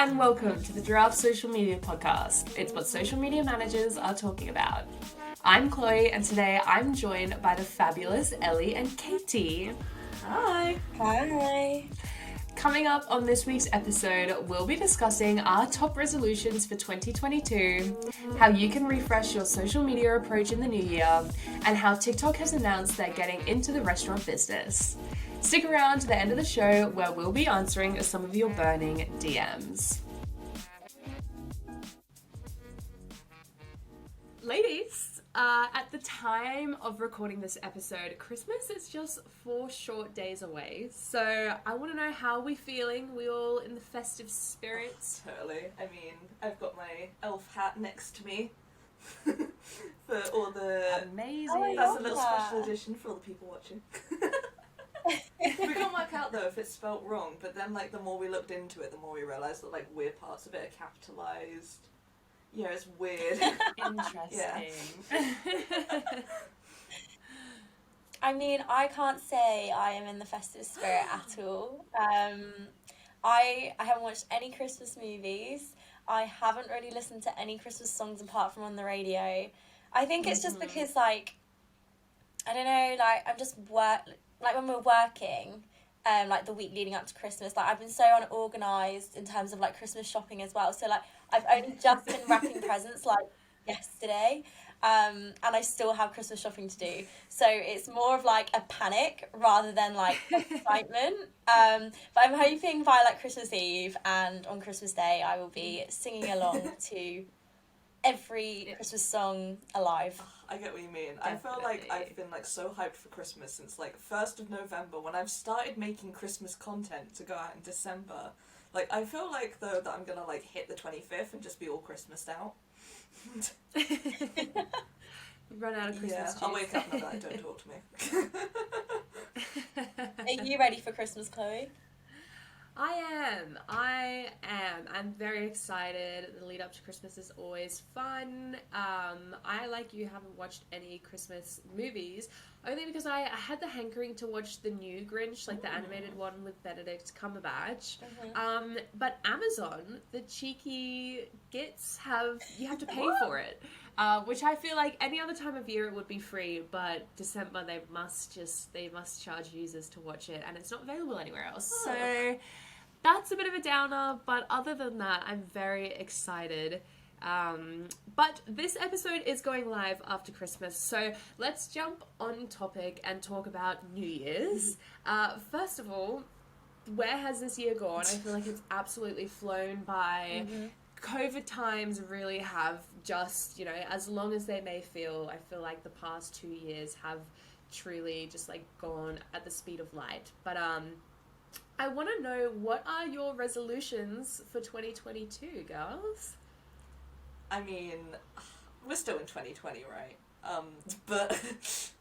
and welcome to the Giraffe Social Media Podcast. It's what social media managers are talking about. I'm Chloe, and today I'm joined by the fabulous Ellie and Katie. Hi. Hi. Coming up on this week's episode, we'll be discussing our top resolutions for 2022, how you can refresh your social media approach in the new year, and how TikTok has announced they're getting into the restaurant business. Stick around to the end of the show where we'll be answering some of your burning DMs. Ladies, at the time of recording this episode, Christmas is just 4 short days away. So I want to know how we're feeling. We all in the festive spirits? Oh, totally. I mean, I've got my elf hat next to me for all the... Amazing. That's a little special edition for all the people watching. We can't work out though if it's spelt wrong, but then like the more we looked into it, the more we realised that like weird parts of it are capitalised. Yeah, it's weird. Interesting. I mean, I can't say I am in the festive spirit at all. I haven't watched any Christmas movies. I haven't really listened to any Christmas songs apart from on the radio. I think it's just because like, I don't know, like I'm just like when we're working, like the week leading up to Christmas, like I've been so unorganised in terms of like Christmas shopping as well. So like I've only just been wrapping presents like yesterday, and I still have Christmas shopping to do. So it's more of like a panic rather than like excitement. But I'm hoping by like Christmas Eve and on Christmas Day I will be singing along to every Christmas song alive. I get what you mean. Definitely. I feel like I've been like so hyped for Christmas since like 1st of November when I've started making Christmas content to go out in December. Like I feel like though that I'm gonna like hit the 25th and just be all Christmased out. Run out of Christmas Yeah, juice. I'll wake up and I'll be like, don't talk to me. Are you ready for Christmas, Chloe? I am. I'm very excited. The lead up to Christmas is always fun. I, like you, haven't watched any Christmas movies, only because I had the hankering to watch the new Grinch, like the animated one with Benedict Cumberbatch. But Amazon, the cheeky gits, you have to pay for it. Which I feel like any other time of year it would be free, but December they must charge users to watch it, and it's not available anywhere else. So that's a bit of a downer, but other than that, I'm very excited. But this episode is going live after Christmas, so let's jump on topic and talk about New Year's. First of all, where has this year gone? I feel like it's absolutely flown by. COVID times really have just, as long as they may feel, I feel like the past 2 years have truly just like gone at the speed of light. But I want to know, what are your resolutions for 2022, girls? I mean, we're still in 2020, right? But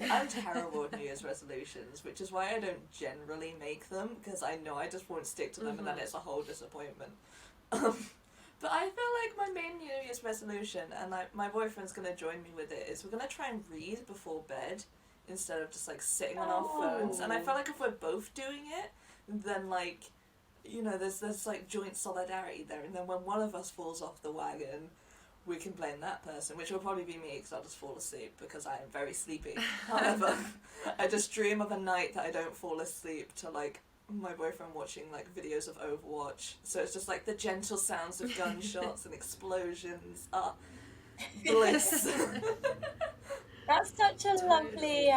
I'm terrible at New Year's resolutions, which is why I don't generally make them, because I know I just won't stick to them and then it's a whole disappointment. But I feel like my main New Year's resolution, and my boyfriend's going to join me with it, is we're going to try and read before bed instead of just like sitting on our phones. And I feel like if we're both doing it, then like, there's like joint solidarity there, and then when one of us falls off the wagon, we can blame that person, which will probably be me because I'll just fall asleep because I am very sleepy. However, I just dream of a night that I don't fall asleep to like my boyfriend watching like videos of Overwatch, so it's just like the gentle sounds of gunshots and explosions. Bliss. That's such a lovely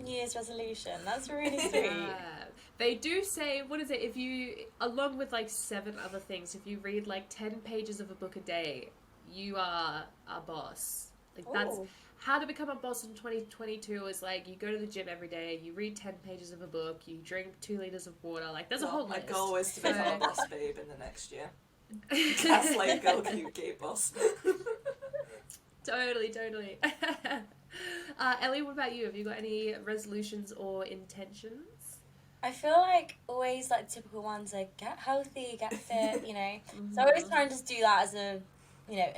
New Year's resolution. That's really sweet. Yeah. They do say, what is it, if you, along with like 7 other things, if you read like 10 pages of a book a day, you are a boss. Like that's how to become a boss in 2022 is like you go to the gym every day, you read 10 pages of a book, you drink 2 liters of water. Like there's a whole my list. goal is to become a boss babe in the next year. Gaslight girl, cute gay boss. Totally. Ellie, what about you? Have you got any resolutions or intentions? I feel like always like typical ones are get healthy, get fit, So I always try and just do that as a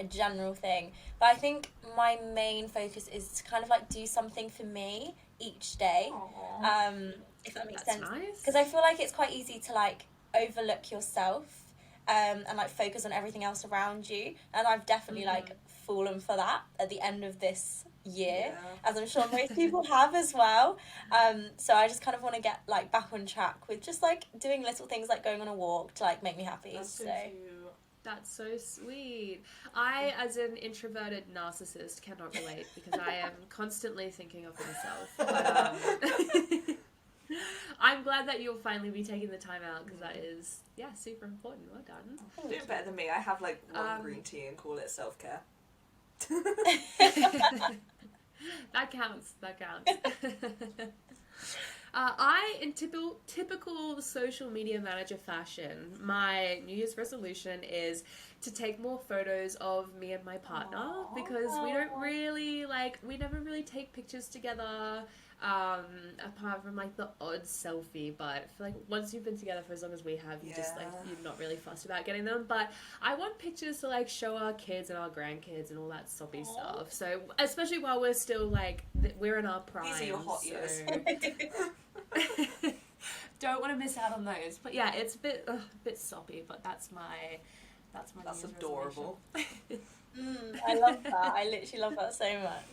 general thing. But I think my main focus is to kind of like do something for me each day. If that makes sense. Nice. Because I feel like it's quite easy to like overlook yourself and like focus on everything else around you. And I've definitely like fallen for that at the end of this year, as I'm sure most people have as well. So I just kind of want to get like back on track with just like doing little things like going on a walk to like make me happy. That's so cute. That's so sweet. I, as an introverted narcissist, cannot relate because I am constantly thinking of myself. But, I'm glad that you'll finally be taking the time out because that is, super important. Well done. You're doing better than me. I have like one green tea and call it self-care. That counts. In typical social media manager fashion, my New Year's resolution is to take more photos of me and my partner because we never really take pictures together, apart from like the odd selfie. But I feel like once you've been together for as long as we have, you're not really fussed about getting them. But I want pictures to like show our kids and our grandkids and all that soppy stuff. So especially while we're still like we're in our prime. These are your hot years. Don't want to miss out on those. But yeah, it's a bit soppy, but that's adorable. I love that. I literally love that so much.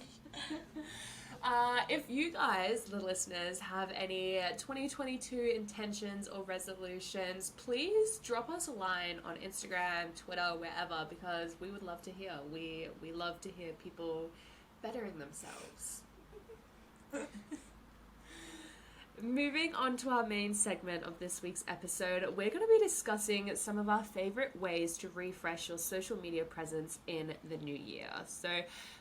If you guys, the listeners, have any 2022 intentions or resolutions, please drop us a line on Instagram, Twitter, wherever, because we would love to hear. We love to hear people bettering themselves. Moving on to our main segment of this week's episode, we're going to be discussing some of our favorite ways to refresh your social media presence in the new year. So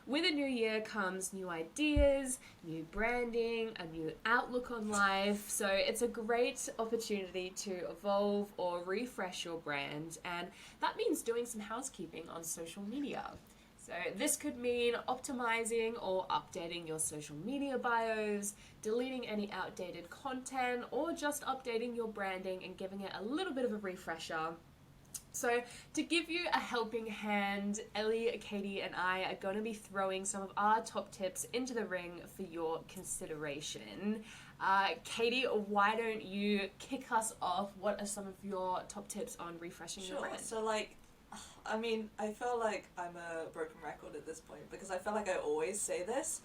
with a new year comes new ideas, new branding, a new outlook on life. So it's a great opportunity to evolve or refresh your brand, and that means doing some housekeeping on social media. So this could mean optimizing or updating your social media bios, deleting any outdated content, or just updating your branding and giving it a little bit of a refresher. So to give you a helping hand, Ellie, Katie, and I are going to be throwing some of our top tips into the ring for your consideration. Katie, why don't you kick us off? What are some of your top tips on refreshing your brand? So I mean, I feel like I'm a broken record at this point because I feel like I always say this,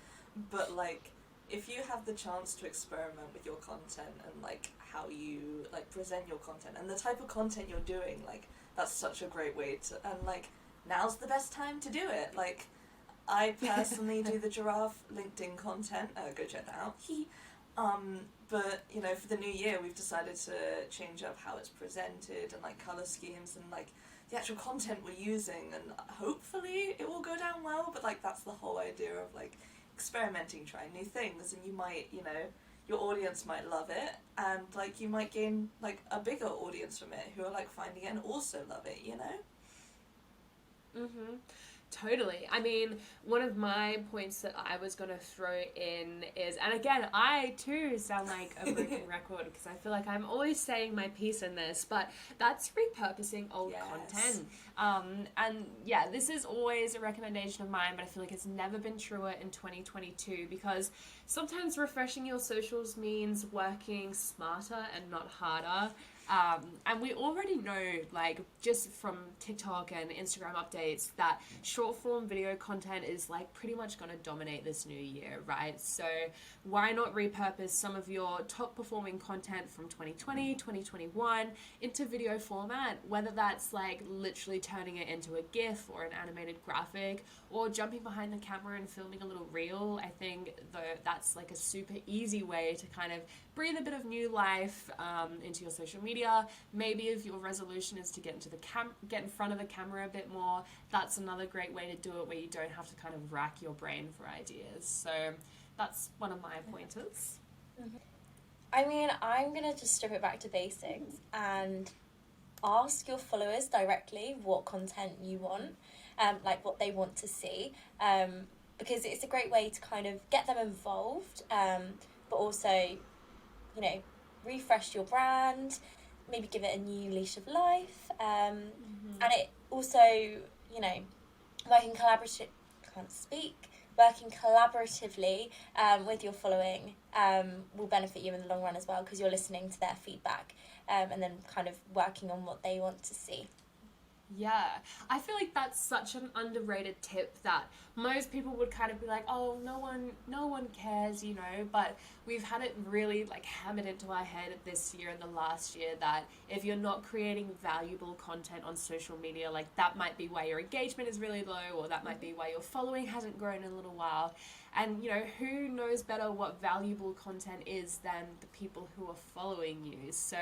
but like, if you have the chance to experiment with your content and like how you like present your content and the type of content you're doing, like that's such a great way to, and like now's the best time to do it. Like, I personally do the giraffe LinkedIn content. Go check that out. But you know, for the new year, we've decided to change up how it's presented and like color schemes and like the actual content we're using, and hopefully it will go down well. But like, that's the whole idea of like experimenting, trying new things, and you might, you know, your audience might love it, and like you might gain like a bigger audience from it who are like finding it and also love it, you know? Totally. I mean, one of my points that I was going to throw in is, and again, I too sound like a broken record because I feel like I'm always saying my piece in this, but that's repurposing old content. And yeah, this is always a recommendation of mine, but I feel like it's never been truer in 2022 because sometimes refreshing your socials means working smarter and not harder. And we already know, like, just from TikTok and Instagram updates, that short form video content is like pretty much going to dominate this new year, right? So why not repurpose some of your top performing content from 2020, 2021 into video format, whether that's like literally turning it into a GIF or an animated graphic or jumping behind the camera and filming a little reel. I think that's like a super easy way to kind of breathe a bit of new life into your social media. Maybe if your resolution is to get into get in front of the camera a bit more, that's another great way to do it where you don't have to kind of rack your brain for ideas. So that's one of my pointers. I mean, I'm gonna just strip it back to basics and ask your followers directly what content you want, like what they want to see, because it's a great way to kind of get them involved, but also, you know, refresh your brand, maybe give it a new leash of life, and it also, you know, working collaboratively with your following will benefit you in the long run as well, because you're listening to their feedback and then kind of working on what they want to see. Yeah, I feel like that's such an underrated tip that most people would kind of be like, oh, no one cares, you know, but we've had it really like hammered into our head this year and the last year that if you're not creating valuable content on social media, like that might be why your engagement is really low, or that might be why your following hasn't grown in a little while. And, you know, who knows better what valuable content is than the people who are following you? So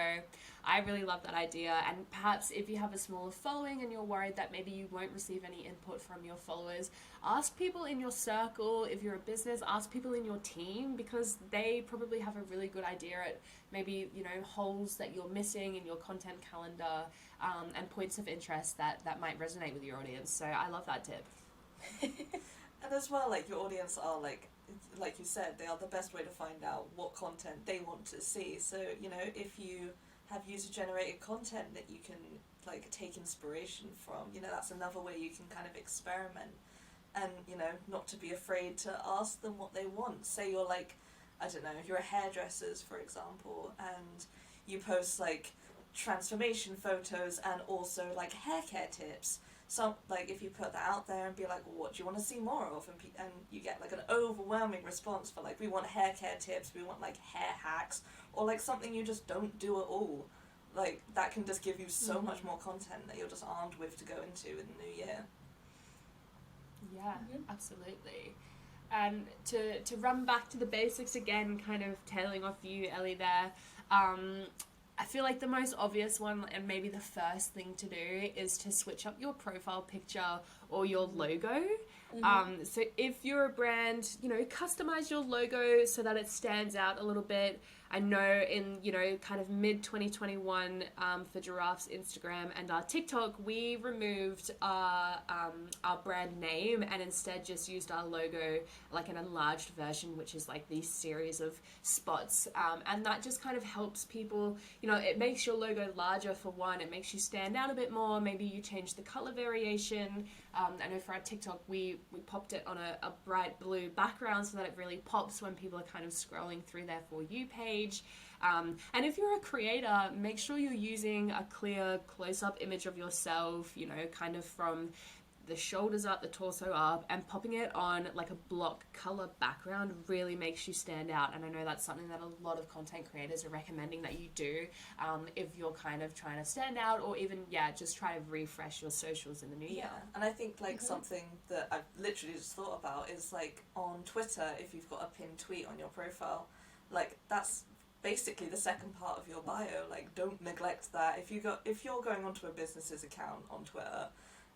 I really love that idea. And perhaps if you have a smaller following and you're worried that maybe you won't receive any input from your followers, ask people in your circle. If you're a business, ask people in your team, because they probably have a really good idea at maybe, you know, holes that you're missing in your content calendar, and points of interest that might resonate with your audience. So I love that tip. And as well, like, your audience are, like you said, they are the best way to find out what content they want to see. So, you know, if you have user-generated content that you can, like, take inspiration from, you know, that's another way you can kind of experiment. And, you know, not to be afraid to ask them what they want. Say you're, like, I don't know, you're a hairdressers, for example, and you post, like, transformation photos and also, like, hair care tips. So, like, if you put that out there and be like, well, what do you want to see more of? And you get, like, an overwhelming response for, like, we want hair care tips, we want, like, hair hacks, or, like, something you just don't do at all. Like, that can just give you so much more content that you're just armed with to go into in the new year. Yeah, absolutely. And to run back to the basics again, kind of tailing off you, Ellie, there, I feel like the most obvious one, and maybe the first thing to do, is to switch up your profile picture or your logo. So if you're a brand, you know, customize your logo so that it stands out a little bit. I know in, you know, kind of mid 2021, for Giraffe's Instagram and our TikTok, we removed our brand name and instead just used our logo, like an enlarged version, which is like these series of spots. And that just kind of helps people, you know, it makes your logo larger for one, it makes you stand out a bit more. Maybe you change the color variation. I know for our TikTok, we popped it on a bright blue background so that it really pops when people are kind of scrolling through their For You page. And if you're a creator, make sure you're using a clear close-up image of yourself, you know, kind of from the shoulders up, the torso up, and popping it on like a block color background really makes you stand out. And I know that's something that a lot of content creators are recommending that you do, if you're kind of trying to stand out, or even, just try to refresh your socials in the new year. Yeah, and I think, like, something that I've literally just thought about is, like, on Twitter, if you've got a pinned tweet on your profile, like, that's basically the second part of your bio. Like, don't neglect that. If you're going onto a business's account on Twitter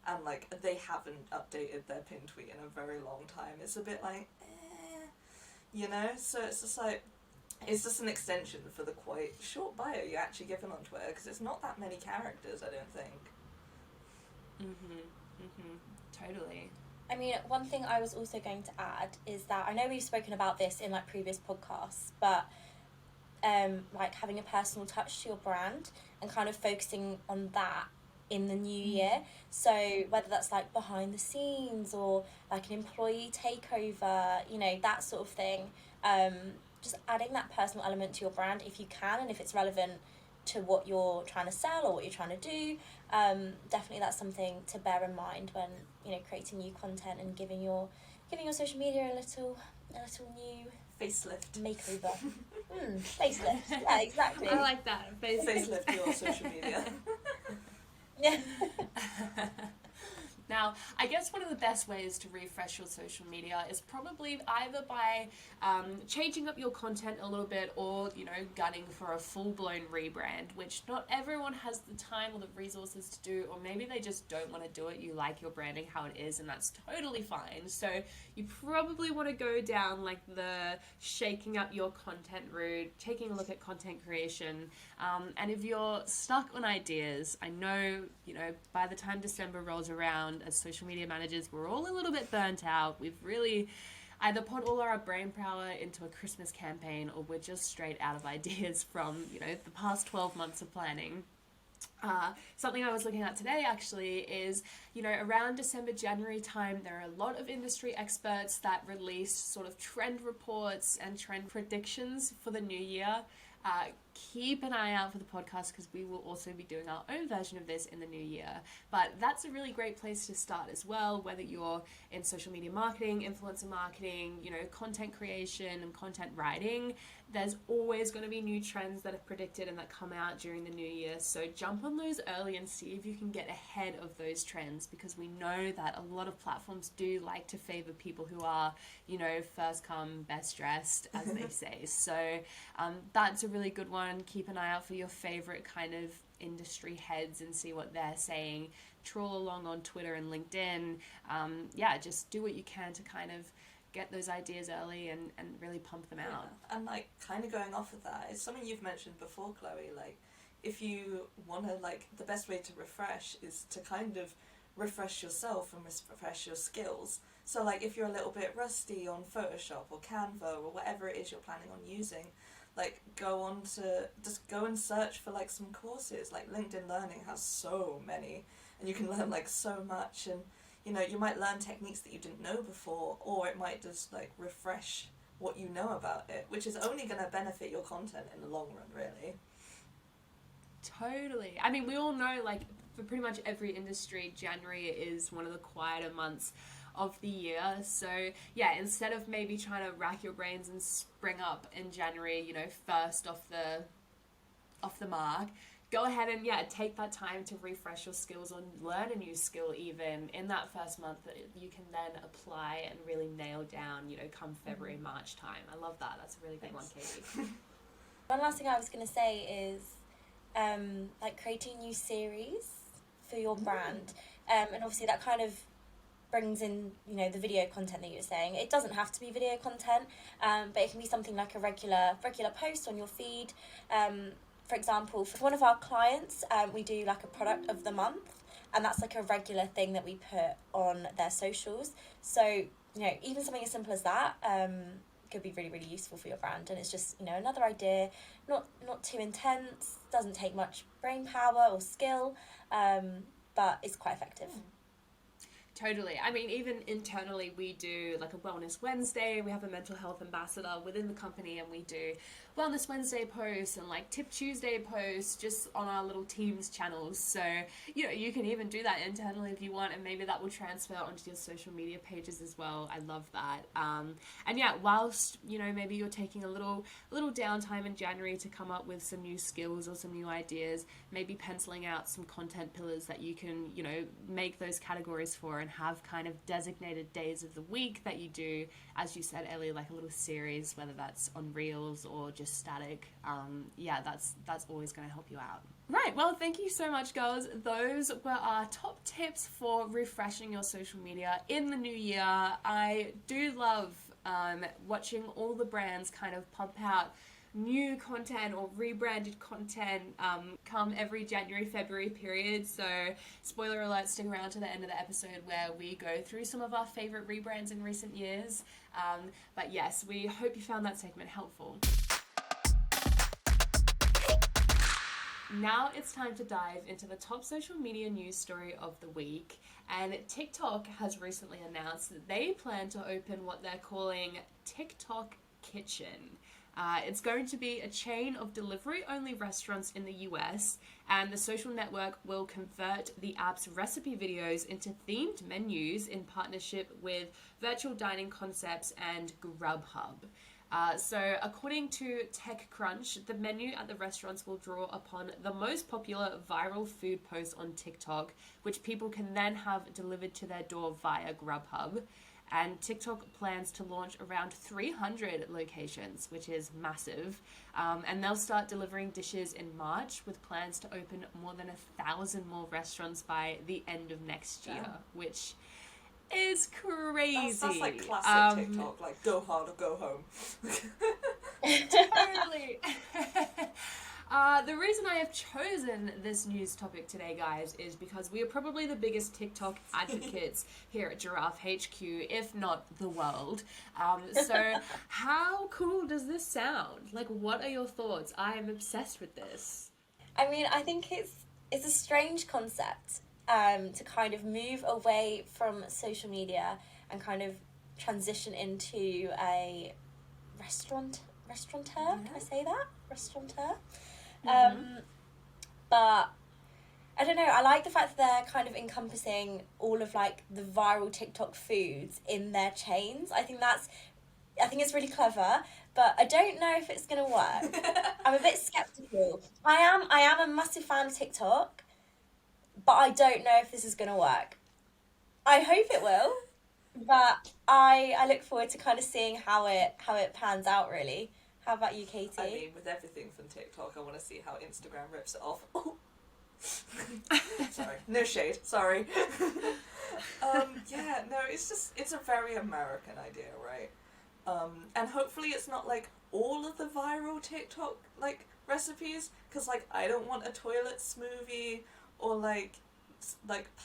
and, like, they haven't updated their pinned tweet in a very long time, it's a bit like, you know? So it's just like, it's just an extension for the quite short bio you're actually given on Twitter, because it's not that many characters, I don't think. Totally. I mean, one thing I was also going to add is that I know we've spoken about this in, like, previous podcasts, but like, having a personal touch to your brand and kind of focusing on that in the new year. So whether that's, like, behind the scenes or, like, an employee takeover, you know, that sort of thing, just adding that personal element to your brand if you can, and if it's relevant to what you're trying to sell or what you're trying to do. Definitely that's something to bear in mind when, you know, creating new content and giving your social media a little new Facelift. makeover. Facelift. Yeah, exactly. I like that. Facelift your social media. Yeah. Now, I guess one of the best ways to refresh your social media is probably either by changing up your content a little bit, or, you know, gunning for a full-blown rebrand, which not everyone has the time or the resources to do, or maybe they just don't want to do it. You like your branding how it is, and that's totally fine. So you probably want to go down, like, the shaking up your content route, taking a look at content creation. And if you're stuck on ideas, I know, you know, by the time December rolls around, as social media managers, we're all a little bit burnt out. We've really either put all our brain power into a Christmas campaign, or we're just straight out of ideas from, you know, the past 12 months of planning. Something I was looking at today actually is, you know, around December, January time, there are a lot of industry experts that release sort of trend reports and trend predictions for the new year. keep an eye out for the podcast because we will also be doing our own version of this in the new year. But that's a really great place to start as well, whether you're in social media marketing, influencer marketing, you know, content creation and content writing. There's always going to be new trends that are predicted and that come out during the new year. So jump on those early and see if you can get ahead of those trends, because we know that a lot of platforms do like to favor people who are, you know, first come, best dressed, as they say. So that's a really good one. Keep an eye out for your favorite kind of industry heads and see what they're saying. Troll along on Twitter and LinkedIn. Just do what you can to kind of get those ideas early and really pump them out. And like kind of going off of that, it's something you've mentioned before, Chloe, like if you want to, like, the best way to refresh is to kind of refresh yourself and refresh your skills. So like if you're a little bit rusty on Photoshop or Canva or whatever it is you're planning on using, like go and search for like some courses. Like LinkedIn Learning has so many and you can learn like so much, and you know, you might learn techniques that you didn't know before, or it might just like refresh what you know about it, which is only going to benefit your content in the long run, really. Totally. I mean, we all know, like, for pretty much every industry, January is one of the quieter months of the year. So yeah, instead of maybe trying to rack your brains and spring up in January, you know, first off the mark, go ahead and take that time to refresh your skills or learn a new skill even in that first month that you can then apply and really nail down, you know, come February, March time. I love that. That's a really good one, Katie. One last thing I was going to say is like creating new series for your brand. And obviously that kind of brings in, you know, the video content that you were saying. It doesn't have to be video content, but it can be something like a regular post on your feed. For example, for one of our clients, we do like a product of the month, and that's like a regular thing that we put on their socials. So, you know, even something as simple as that could be really, really useful for your brand. And it's just, you know, another idea, not too intense, doesn't take much brain power or skill, but it's quite effective. Totally. I mean, even internally, we do like a Wellness Wednesday. We have a mental health ambassador within the company, and we do Wellness Wednesday posts and like Tip Tuesday posts just on our little Teams channels. So, you know, you can even do that internally if you want, and maybe that will transfer onto your social media pages as well. I love that. And yeah, whilst, you know, maybe you're taking a little downtime in January to come up with some new skills or some new ideas, maybe penciling out some content pillars that you can, you know, make those categories for, and have kind of designated days of the week that you do, as you said, Ellie, like a little series, whether that's on Reels or just static. That's always going to help you out. Right, well, thank you so much, girls. Those were our top tips for refreshing your social media in the new year. I do love watching all the brands kind of pump out new content or rebranded content come every January, February period. So spoiler alert, stick around to the end of the episode where we go through some of our favorite rebrands in recent years. But yes, we hope you found that segment helpful. Now it's time to dive into the top social media news story of the week. And TikTok has recently announced that they plan to open what they're calling TikTok Kitchen. It's going to be a chain of delivery-only restaurants in the US, and the social network will convert the app's recipe videos into themed menus in partnership with Virtual Dining Concepts and Grubhub. So according to TechCrunch, the menu at the restaurants will draw upon the most popular viral food posts on TikTok, which people can then have delivered to their door via Grubhub. And TikTok plans to launch around 300 locations, which is massive. And they'll start delivering dishes in March, with plans to open more than 1,000 more restaurants by the end of next year, which is crazy. That's like classic TikTok, like go hard or go home. Totally. The reason I have chosen this news topic today, guys, is because we are probably the biggest TikTok advocates here at Giraffe HQ, if not the world. So how cool does this sound? Like, what are your thoughts? I am obsessed with this. I mean, I think it's a strange concept to kind of move away from social media and kind of transition into a restaurateur, can I say that? restaurateur. But I don't know, I like the fact that they're kind of encompassing all of like the viral TikTok foods in their chains. I think it's really clever, but I don't know if it's gonna work. I'm a bit skeptical. I am a massive fan of TikTok, but I don't know if this is gonna work. I hope it will, but I look forward to kind of seeing how it pans out, really. How about you, Katie? I mean, with everything from TikTok, I want to see how Instagram rips it off. Sorry, no shade. Sorry. Yeah, no, it's a very American idea, right? And hopefully it's not like all of the viral TikTok like recipes, because like I don't want a toilet smoothie or like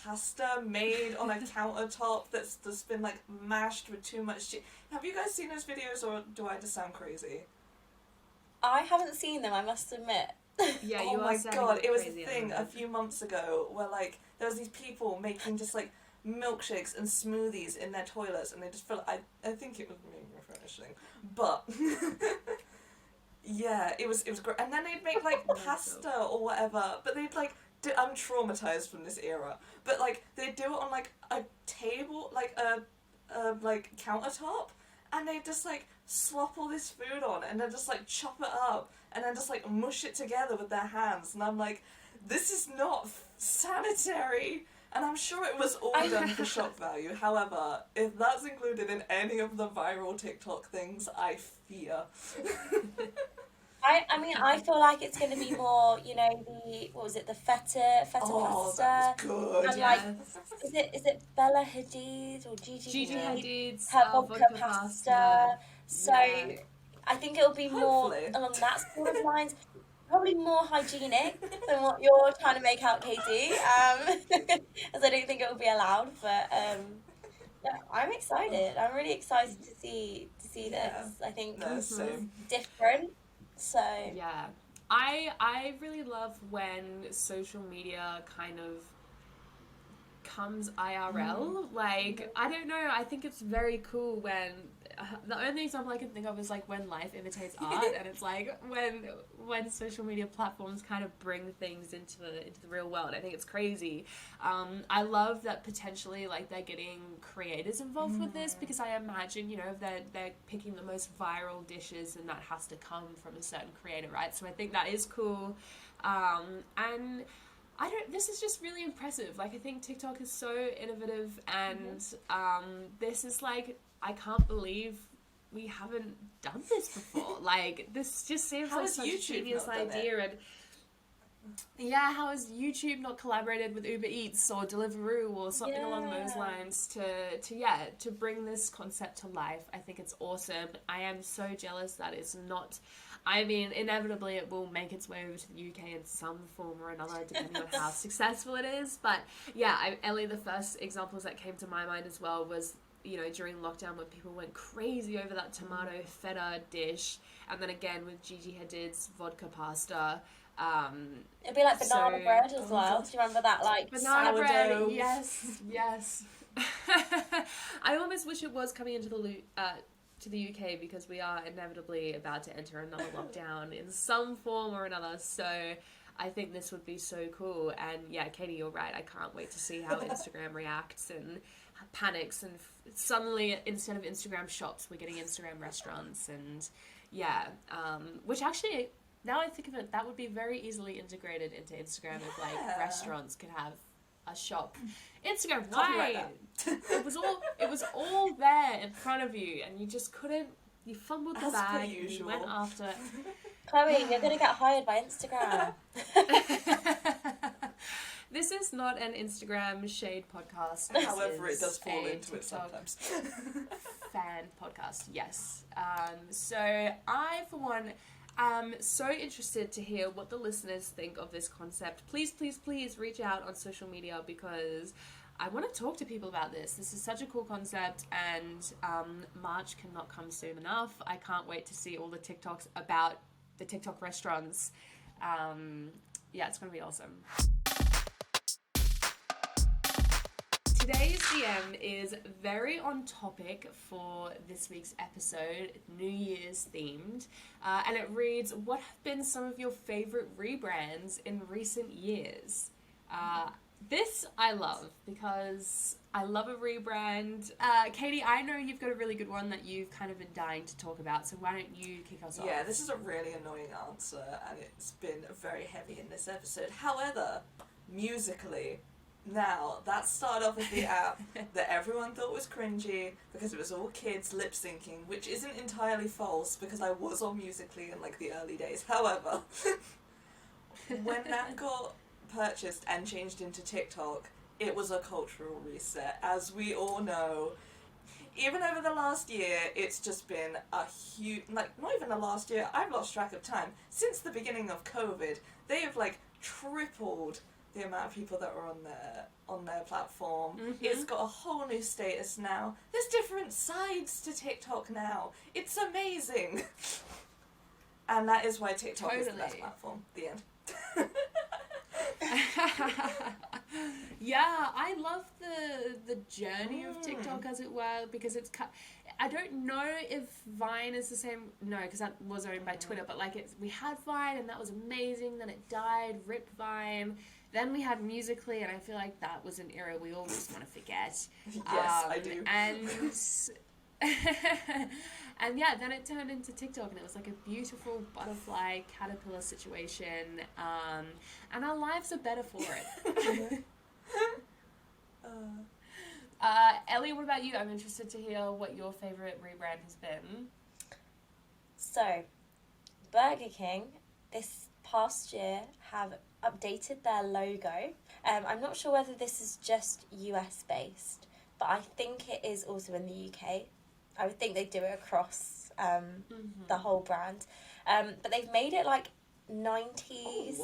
pasta made on a countertop that's been like mashed with too much cheese. Have you guys seen those videos, or do I just sound crazy? I haven't seen them, I must admit. Yeah, oh you my are god, it was a crazy thing a few months ago where like there was these people making just like milkshakes and smoothies in their toilets, and they just felt I think it was me refreshing, but yeah, it was great. And then they'd make like pasta or whatever, but they'd like I'm traumatized from this era, but like they'd do it on like a table, like a like countertop, and they'd just like slop all this food on, and then just like chop it up, and then just like mush it together with their hands, and I'm like, this is not sanitary. And I'm sure it was all done for shock value. However, if that's included in any of the viral TikTok things, I fear. I mean, I feel like it's going to be more, you know, the feta pasta. That was good. And like, is it Bella Hadid or Gigi Hadid's her vodka pasta. So yeah. I think it'll be more Hopefully. along that sort of lines. Probably more hygienic than what you're trying to make out, Katie. As I don't think it will be allowed. But yeah, I'm excited. I'm really excited to see this. I think it's different. So yeah, I really love when social media kind of comes IRL. Like, I don't know, I think it's very cool when the only example I can think of is like when life imitates art, and it's like when social media platforms kind of bring things into the real world. I think it's crazy. I love that potentially like they're getting creators involved with this, because I imagine, you know, they're picking the most viral dishes, and that has to come from a certain creator, right? So I think that is cool. And this is just really impressive. Like, I think TikTok is so innovative, and this is like, I can't believe we haven't done this before. Like, this just seems like such a genius idea. And yeah, how has YouTube not collaborated with Uber Eats or Deliveroo or something along those lines to bring this concept to life? I think it's awesome. I am so jealous that it's not. I mean, inevitably it will make its way over to the UK in some form or another, depending on how successful it is. But yeah, Ellie, the first examples that came to my mind as well was, you know, during lockdown when people went crazy over that tomato feta dish, and then again with Gigi Hadid's vodka pasta. It'd be like banana bread as well. Do you remember that? Like banana sourdough. bread, yes. I almost wish it was coming into to the UK, because we are inevitably about to enter another lockdown in some form or another. So I think this would be so cool. And yeah, Katie, you're right. I can't wait to see how Instagram reacts and panics, and suddenly instead of Instagram shops, we're getting Instagram restaurants. And yeah, which actually, now I think of it, that would be very easily integrated into Instagram if like restaurants could have a shop. Instagram, why? It was all there in front of you, and you just couldn't. You fumbled the bag. You went after it. Chloe, you're gonna get hired by Instagram. This is not an Instagram shade podcast. However, it does fall into it sometimes. Fan podcast, yes. So I, for one, am so interested to hear what the listeners think of this concept. Please, please, please reach out on social media, because I want to talk to people about this. This is such a cool concept, and March cannot come soon enough. I can't wait to see all the TikToks about the TikTok restaurants. Yeah, it's going to be awesome. today's DM is very on topic for this week's episode, New Year's themed, and it reads, what have been some of your favourite rebrands in recent years? This I love because I love a rebrand. Katie, I know you've got a really good one that you've kind of been dying to talk about, so why don't you kick us off? Yeah, this is a really annoying answer, and it's been very heavy in this episode. However, musically, now, that started off as the app that everyone thought was cringy because it was all kids lip syncing, which isn't entirely false because I was on Musical.ly in like the early days. However, when that got purchased and changed into TikTok, it was a cultural reset, as we all know. Even over the last year, it's just been a huge, like, not even the last year, I've lost track of time. Since the beginning of COVID, they have like tripled the amount of people that were on their platform. Mm-hmm. It's got a whole new status now. There's different sides to TikTok now. It's amazing. And that is why TikTok is the best platform. The end. Yeah, I love the journey of TikTok, as it were, because it's I don't know if Vine is the same. No, because that was owned by Twitter, but like we had Vine and that was amazing, then it died, rip Vine. Then we had Musical.ly, and I feel like that was an era we all just want to forget. Yes, I do. And yeah, then it turned into TikTok, and it was like a beautiful butterfly caterpillar situation, and our lives are better for it. Ellie, what about you? I'm interested to hear what your favourite rebrand has been. So, Burger King this past year have updated their logo. I'm not sure whether this is just US based, but I think it is also in the UK. I would think they do it across the whole brand. But they've made it like 90s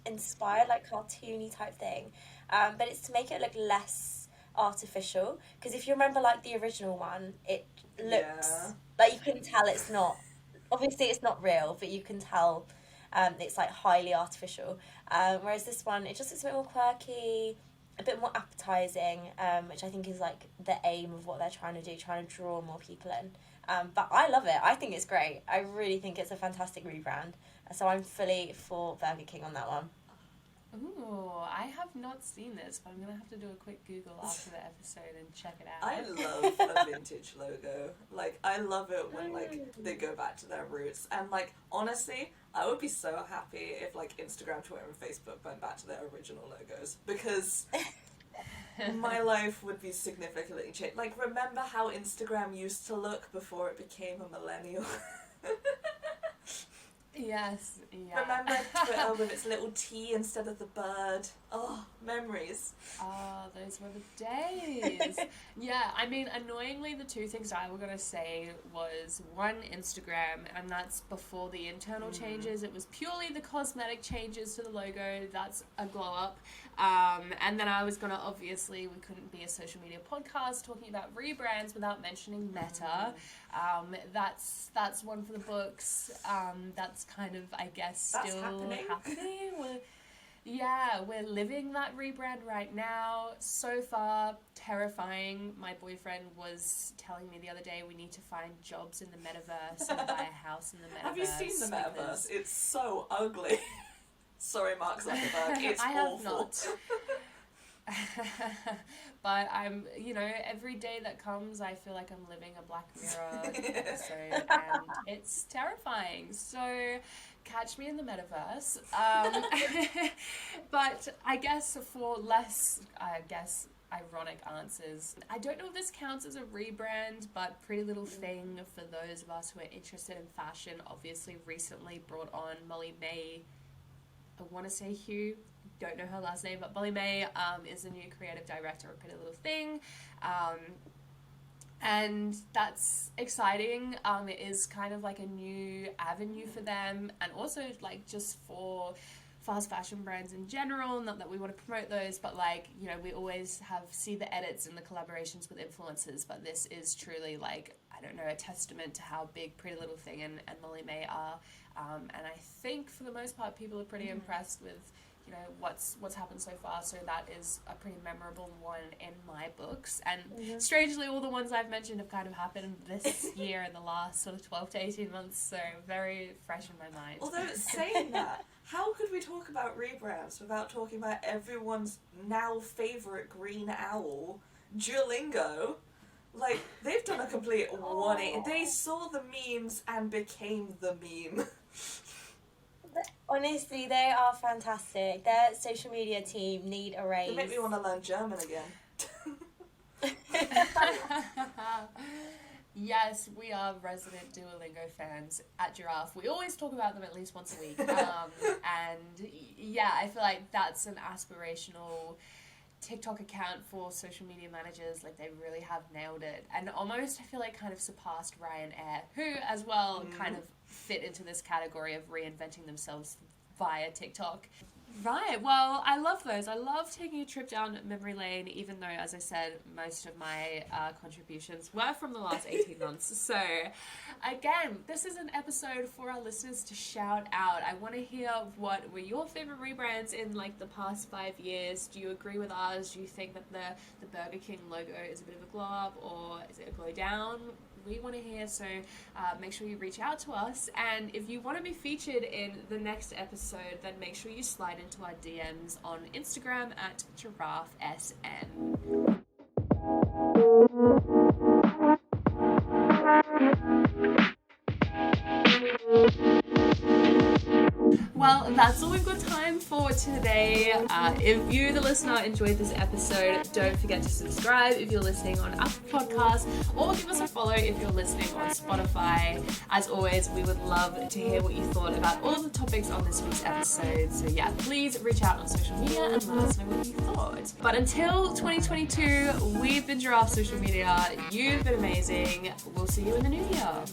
inspired, like cartoony type thing. But it's to make it look less artificial. Because if you remember like the original one, it looks like you can tell it's not, obviously it's not real, but you can tell it's like highly artificial. Whereas this one, it just looks a bit more quirky, a bit more appetizing, which I think is like the aim of what they're trying to do, trying to draw more people in. But I love it. I think it's great. I really think it's a fantastic rebrand. So I'm fully for Burger King on that one. Ooh, I have not seen this, but I'm going to have to do a quick Google after the episode and check it out. I love a vintage logo. Like, I love it when, like, they go back to their roots. And, like, honestly, I would be so happy if, like, Instagram, Twitter, and Facebook went back to their original logos. Because my life would be significantly changed. Like, remember how Instagram used to look before it became a millennial? Yes, yeah. Remember Twitter with its little T instead of the bird? Oh, memories. Oh, those were the days. Yeah, I mean, annoyingly, the two things I were going to say was, one, Instagram, and that's before the internal changes. It was purely the cosmetic changes to the logo. That's a glow up. And then I was going to, obviously, we couldn't be a social media podcast talking about rebrands without mentioning Meta. That's one for the books. That's kind of, I guess, still happening. We're living that rebrand right now. So far, terrifying. My boyfriend was telling me the other day we need to find jobs in the metaverse and buy a house in the metaverse. Have you seen the metaverse? It's so ugly. Sorry, Mark Zuckerberg. It's I awful. have not. But I'm, every day that comes, I feel like I'm living a Black Mirror episode, and it's terrifying. So, catch me in the metaverse. But I guess for less, ironic answers, I don't know if this counts as a rebrand, but Pretty Little Thing, for those of us who are interested in fashion, obviously recently brought on Molly May. I want to say Hugh. Don't know her last name, but Molly May is the new creative director of Pretty Little Thing, and that's exciting. It is kind of like a new avenue for them, and also like just for fast fashion brands in general. Not that we want to promote those, but like, we always see the edits and the collaborations with influencers, but this is truly like, I don't know, a testament to how big Pretty Little Thing and Molly May are. And I think for the most part, people are pretty impressed with you know, what's happened so far. So that is a pretty memorable one in my books. And strangely, all the ones I've mentioned have kind of happened this year in the last sort of 12 to 18 months. So very fresh in my mind. Although saying that, how could we talk about Rebrands without talking about everyone's now favourite green owl, Duolingo? Like, they've done a complete 180. They saw the memes and became the meme. Honestly, they are fantastic. Their social media team need a raise. They make me want to learn German again. Yes, we are resident Duolingo fans at Giraffe. We always talk about them at least once a week. And yeah, I feel like that's an aspirational TikTok account for social media managers. Like, they really have nailed it. And almost, I feel like, kind of surpassed Ryanair, who as well kind of fit into this category of reinventing themselves via TikTok. Right, well, I love those. I love taking a trip down memory lane, even though, as I said, most of my contributions were from the last 18 months. So, again, this is an episode for our listeners to shout out. I want to hear what were your favorite rebrands in, like, the past 5 years. Do you agree with us? Do you think that the Burger King logo is a bit of a glow up, or is it a glow down? We want to hear, so make sure you reach out to us. And if you want to be featured in the next episode, then make sure you slide into our DMs on Instagram at GiraffeSN. Well, that's all we've got time for today. If you, the listener, enjoyed this episode, don't forget to subscribe if you're listening on Apple Podcasts, or give us a follow if you're listening on Spotify. As always, we would love to hear what you thought about all of the topics on this week's episode. So yeah, please reach out on social media and let us know what you thought. But until 2022, we've been Giraffe Social Media. You've been amazing. We'll see you in the new year.